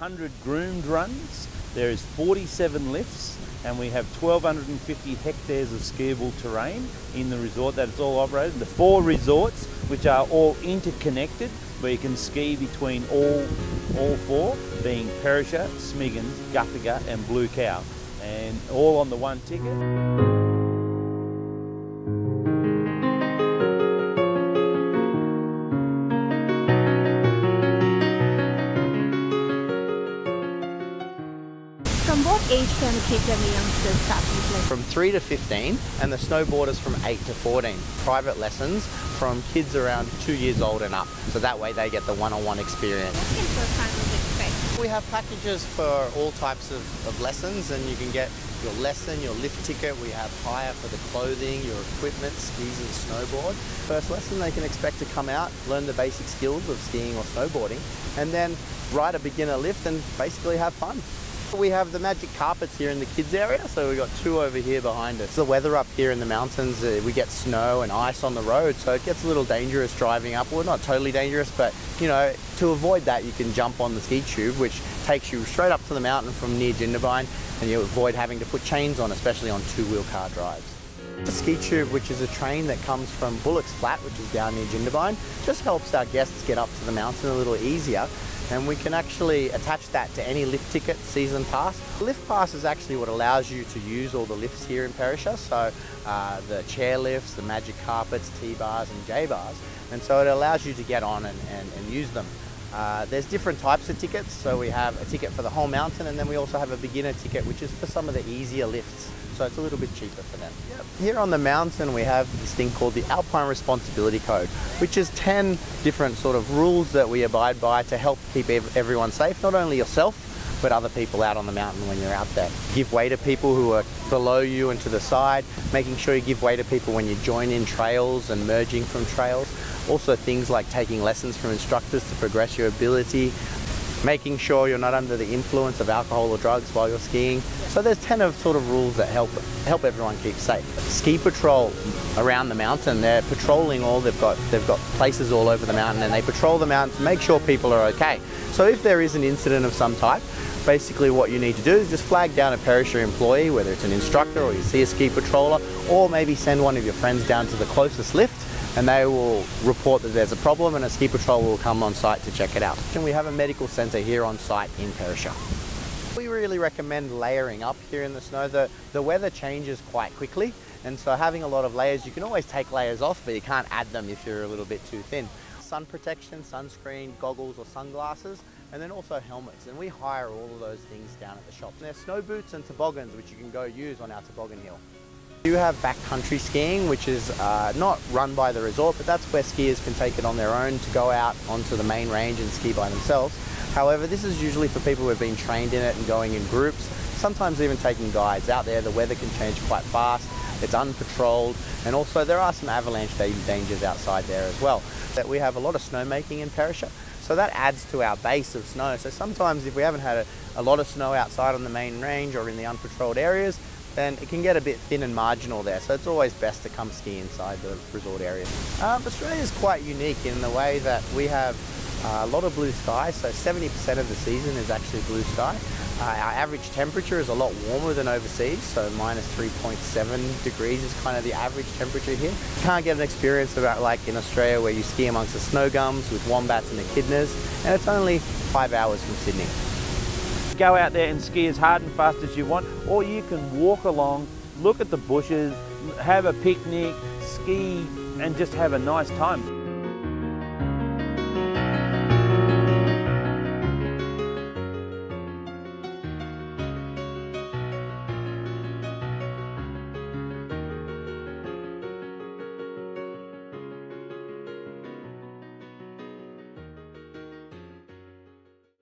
100 groomed runs, there is 47 lifts, and we have 1,250 hectares of skiable terrain in the resort that it's all operated. The 4 resorts, which are all interconnected, where you can ski between all 4, being Perisher, Smiggins, Guthaga and Blue Cow, and all on the one ticket. From what age can the kids and the youngsters start using? From 3 to 15, and the snowboarders from 8 to 14. Private lessons from kids around 2 years old and up, so that way they get the one-on-one experience. What can first timers expect? We have packages for all types of lessons, and you can get your lesson, your lift ticket. We have hire for the clothing, your equipment, skis and snowboard. First lesson, they can expect to come out, learn the basic skills of skiing or snowboarding, and then ride a beginner lift and basically have fun. We have the magic carpets here in the kids area, so we've got 2 over here behind us. The weather up here in the mountains, we get snow and ice on the road, so it gets a little dangerous driving up. Well, not totally dangerous, but you know, to avoid that you can jump on the ski tube, which takes you straight up to the mountain from near Jindabyne, and you avoid having to put chains on, especially on 2-wheel car drives. The ski tube, which is a train that comes from Bullock's Flat, which is down near Jindabyne, just helps our guests get up to the mountain a little easier. And we can actually attach that to any lift ticket, season pass. The lift pass is actually what allows you to use all the lifts here in Perisher, so the chair lifts, the magic carpets, T-bars and J-bars, and so it allows you to get on and use them. There's different types of tickets, so we have a ticket for the whole mountain, and then we also have a beginner ticket, which is for some of the easier lifts, so it's a little bit cheaper for them. Here on the mountain we have this thing called the Alpine Responsibility Code, which is 10 different sort of rules that we abide by to help keep everyone safe, not only yourself, but other people out on the mountain when you're out there. Give way to people who are below you and to the side, making sure you give way to people when you join in trails and merging from trails. Also things like taking lessons from instructors to progress your ability, making sure you're not under the influence of alcohol or drugs while you're skiing. So there's 10 of sort of rules that help everyone keep safe. Ski patrol around the mountain, they're patrolling they've got places all over the mountain, and they patrol the mountain to make sure people are okay. So if there is an incident of some type, basically what you need to do is just flag down a Perisher employee, whether it's an instructor or you see a ski patroller, or maybe send one of your friends down to the closest lift, and they will report that there's a problem, and a ski patrol will come on site to check it out. And we have a medical centre here on site in Perisher. We really recommend layering up here in the snow. The weather changes quite quickly, and so having a lot of layers, you can always take layers off, but you can't add them if you're a little bit too thin. Sun protection, sunscreen, goggles or sunglasses, and then also helmets, and we hire all of those things down at the shop. And there's snow boots and toboggans, which you can go use on our toboggan hill. We do have backcountry skiing, which is not run by the resort, but that's where skiers can take it on their own to go out onto the main range and ski by themselves. However, this is usually for people who have been trained in it and going in groups, sometimes even taking guides. Out there, the weather can change quite fast, it's unpatrolled, and also there are some avalanche dangers outside there as well. That we have a lot of snowmaking in Perisher, so that adds to our base of snow. So sometimes if we haven't had a lot of snow outside on the main range or in the unpatrolled areas, then it can get a bit thin and marginal there, so it's always best to come ski inside the resort area. Australia is quite unique in the way that we have a lot of blue sky, so 70% of the season is actually blue sky. Our average temperature is a lot warmer than overseas, so minus 3.7 degrees is kind of the average temperature here. You can't get an experience about like in Australia where you ski amongst the snow gums with wombats and echidnas, and it's only 5 hours from Sydney. Go out there and ski as hard and fast as you want, or you can walk along, look at the bushes, have a picnic, ski and just have a nice time.